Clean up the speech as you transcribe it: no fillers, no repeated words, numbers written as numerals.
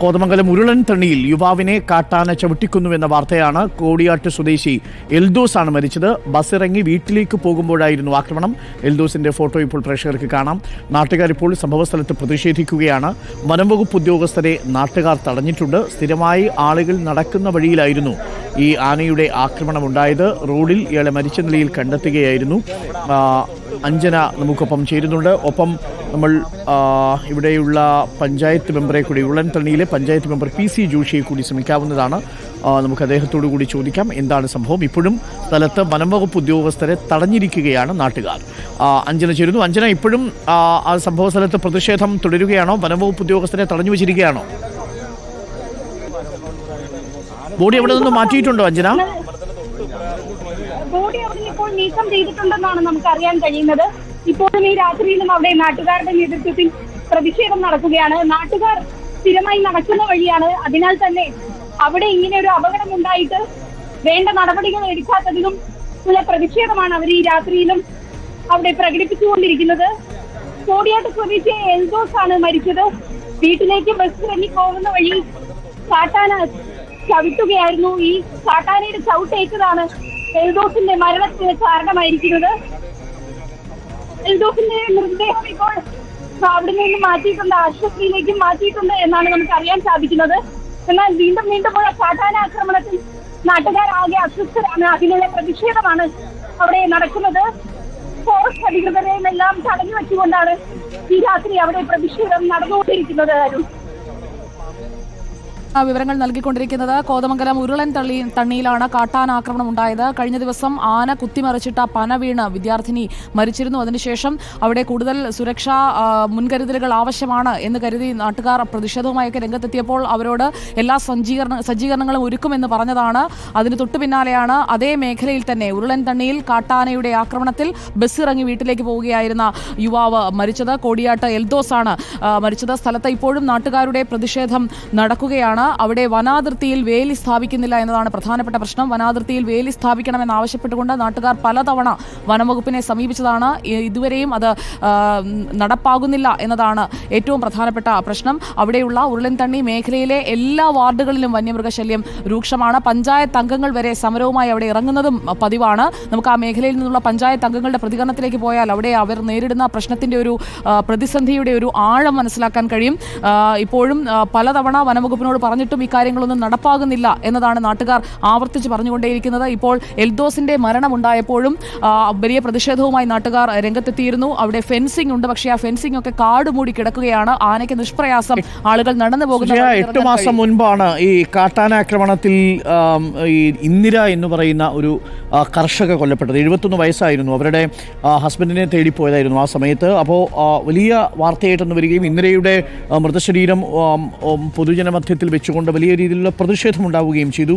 കോതമംഗലം ഉരുളൻ തണ്ണിയിൽ യുവാവിനെ കാട്ടാന ചവിട്ടിക്കുന്നുവെന്ന വാർത്തയാണ്. കോടിയാട്ട് സ്വദേശി എൽദോസ് ആണ് മരിച്ചത്. ബസ്സിറങ്ങി വീട്ടിലേക്ക് പോകുമ്പോഴായിരുന്നു ആക്രമണം. എൽദോസിന്റെ ഫോട്ടോ ഇപ്പോൾ പ്രേക്ഷകർക്ക് കാണാം. നാട്ടുകാരിപ്പോൾ സംഭവസ്ഥലത്ത് പ്രതിഷേധിക്കുകയാണ്. വനംവകുപ്പ് ഉദ്യോഗസ്ഥരെ നാട്ടുകാർ തടഞ്ഞിട്ടുണ്ട്. സ്ഥിരമായി ആളുകൾ നടക്കുന്ന വഴിയിലായിരുന്നു ഈ ആനയുടെ ആക്രമണം ഉണ്ടായത്. റോഡിൽ ഇയാളെ മരിച്ച നിലയിൽ കണ്ടെത്തുകയായിരുന്നു. അഞ്ജന നമുക്കൊപ്പം ചേരുന്നുണ്ട്. ഒപ്പം നമ്മൾ ഇവിടെയുള്ള പഞ്ചായത്ത് മെമ്പറെ കൂടി, ഉള്ളൻതണ്ണിയിലെ പഞ്ചായത്ത് മെമ്പർ PC ജോഷിയെ കൂടി ശ്രമിക്കാവുന്നതാണ്. നമുക്ക് അദ്ദേഹത്തോടു കൂടി ചോദിക്കാം എന്താണ് സംഭവം. ഇപ്പോഴും സ്ഥലത്ത് വനംവകുപ്പ് ഉദ്യോഗസ്ഥരെ തടഞ്ഞിരിക്കുകയാണ് നാട്ടുകാർ. അഞ്ജന ചേരുന്നു. അഞ്ജന, ഇപ്പോഴും ആ സംഭവ സ്ഥലത്ത് പ്രതിഷേധം തുടരുകയാണോ? വനംവകുപ്പ് ഉദ്യോഗസ്ഥരെ തടഞ്ഞു വെച്ചിരിക്കുകയാണോ? ബോഡി എവിടെ നിന്ന് മാറ്റിയിട്ടുണ്ടോ അഞ്ജന? ബോഡി അവിടെ ഇപ്പോൾ നീക്കം ചെയ്തിട്ടുണ്ടെന്നാണ് നമുക്ക് അറിയാൻ കഴിയുന്നത്. ഇപ്പോഴും ഈ രാത്രിയിലും അവിടെ നാട്ടുകാരുടെ നേതൃത്വത്തിൽ പ്രതിഷേധം നടക്കുകയാണ്. നാട്ടുകാർ സ്ഥിരമായി നടക്കുന്ന വഴിയാണ്. അതിനാൽ തന്നെ അവിടെ ഇങ്ങനെ ഒരു അപകടം ഉണ്ടായിട്ട് വേണ്ട നടപടികൾ എടുക്കാത്തതിലും ഉള്ള പ്രതിഷേധമാണ് അവർ ഈ രാത്രിയിലും അവിടെ പ്രകടിപ്പിച്ചുകൊണ്ടിരിക്കുന്നത്. കോടിയാട്ട് സ്വദേശി എൽദോസ് ആണ് മരിച്ചത്. വീട്ടിലേക്ക് ബസ് ഇറങ്ങി പോകുന്ന വഴി കാട്ടാന ചവിട്ടുകയായിരുന്നു. ഈ കാട്ടാനയുടെ ചവിട്ടേറ്റതാണ് എൽദോസിന്റെ മരണത്തിന് കാരണമായിരിക്കുന്നത്. എൽദോസിന്റെ മൃതദേഹം ഇപ്പോൾ അവിടെ നിന്ന് മാറ്റിയിട്ടുണ്ട്, ആശുപത്രിയിലേക്കും മാറ്റിയിട്ടുണ്ട് എന്നാണ് നമുക്ക് അറിയാൻ സാധിക്കുന്നത്. എന്നാൽ വീണ്ടുമുള്ള കാട്ടാന ആക്രമണത്തിൽ നാട്ടുകാരാകെ അസ്വസ്ഥരാണ്. അതിനുള്ള പ്രതിഷേധമാണ് അവിടെ നടക്കുന്നത്. ഫോറസ്റ്റ് അധികൃതരെയും എല്ലാം തടഞ്ഞു വെച്ചുകൊണ്ടാണ് ഈ രാത്രി അവിടെ പ്രതിഷേധം നടന്നുകൊണ്ടിരിക്കുന്നത്. വിവരങ്ങൾ നൽകിക്കൊണ്ടിരിക്കുന്നത് കോതമംഗലം ഉരുളൻ തണ്ണിയിലാണ് കാട്ടാന ആക്രമണം ഉണ്ടായത്. കഴിഞ്ഞ ദിവസം ആന കുത്തിമറിച്ചിട്ട പന വീണ് വിദ്യാർത്ഥിനി മരിച്ചിരുന്നു. അതിനുശേഷം അവിടെ കൂടുതൽ സുരക്ഷാ മുൻകരുതലുകൾ ആവശ്യമാണ് എന്ന് കരുതി നാട്ടുകാർ പ്രതിഷേധവുമായൊക്കെ രംഗത്തെത്തിയപ്പോൾ അവരോട് എല്ലാ സജ്ജീകരണങ്ങളും ഒരുക്കുമെന്ന് പറഞ്ഞതാണ്. അതിന് തൊട്ടു പിന്നാലെയാണ് അതേ മേഖലയിൽ തന്നെ ഉരുളൻ തണ്ണിയിൽ കാട്ടാനയുടെ ആക്രമണത്തിൽ ബസ് ഇറങ്ങി വീട്ടിലേക്ക് പോവുകയായിരുന്ന യുവാവ് മരിച്ചത്. കോടിയാട്ട് എൽദോസ് ആണ് മരിച്ചത്. സ്ഥലത്ത് ഇപ്പോഴും നാട്ടുകാരുടെ പ്രതിഷേധം നടക്കുകയാണ്. അവിടെ വനാതിർത്തിയിൽ വേലി സ്ഥാപിക്കുന്നില്ല എന്നതാണ് പ്രധാനപ്പെട്ട പ്രശ്നം. വനാതിർത്തിയിൽ വേലി സ്ഥാപിക്കണമെന്നാവശ്യപ്പെട്ടുകൊണ്ട് നാട്ടുകാർ പലതവണ വനംവകുപ്പിനെ സമീപിച്ചതാണ്. ഇതുവരെയും അത് നടപ്പാകുന്നില്ല എന്നതാണ് ഏറ്റവും പ്രധാനപ്പെട്ട പ്രശ്നം. അവിടെയുള്ള ഉരുളൻതണ്ണി മേഖലയിലെ എല്ലാ വാർഡുകളിലും വന്യമൃഗശല്യം രൂക്ഷമാണ്. പഞ്ചായത്ത് അംഗങ്ങൾ വരെ സമരവുമായി അവിടെ ഇറങ്ങുന്നതും പതിവാണ്. നമുക്ക് ആ മേഖലയിൽ നിന്നുള്ള പഞ്ചായത്ത് അംഗങ്ങളുടെ പ്രതികരണത്തിലേക്ക് പോയാൽ അവിടെ അവർ നേരിടുന്ന പ്രശ്നത്തിന്റെ ഒരു പ്രതിസന്ധിയുടെ ഒരു ആഴം മനസ്സിലാക്കാൻ കഴിയും. ഇപ്പോഴും പലതവണ വനംവകുപ്പിനോട് പറഞ്ഞിട്ടും ഇക്കാര്യങ്ങളൊന്നും നടപ്പാകുന്നില്ല എന്നതാണ് നാട്ടുകാർ ആവർത്തിച്ച് പറഞ്ഞുകൊണ്ടേയിരിക്കുന്നത്. ഇപ്പോൾ എൽദോസിന്റെ മരണമുണ്ടായപ്പോഴും വലിയ പ്രതിഷേധവുമായി നാട്ടുകാർ രംഗത്തെത്തിയിരുന്നു. അവിടെ ഫെൻസിംഗ് ഉണ്ട്, പക്ഷേ ആ ഫെൻസിംഗ് ഒക്കെ കാട് മൂടി കിടക്കുകയാണ്. ആനയ്ക്ക് നിഷ്പ്രയാസം ആളുകൾ നടന്നു പോകുന്ന 8 മാസം മുൻപാണ് ഈ കാട്ടാനാക്രമണത്തിൽ ഈ ഇന്ദിര എന്ന് പറയുന്ന ഒരു കർഷക കൊല്ലപ്പെട്ടത്. 71 വയസ്സായിരുന്നു. അവരുടെ ഹസ്ബൻഡിനെ തേടിപ്പോയതായിരുന്നു ആ സമയത്ത്. അപ്പോൾ വലിയ വാർത്തയായിട്ടൊന്ന് വരികയും ഇന്ദിരയുടെ മൃതശരീരം പൊതുജനമധ്യത്തിൽ വെച്ചുകൊണ്ട് വലിയ രീതിയിലുള്ള പ്രതിഷേധമുണ്ടാവുകയും ചെയ്തു.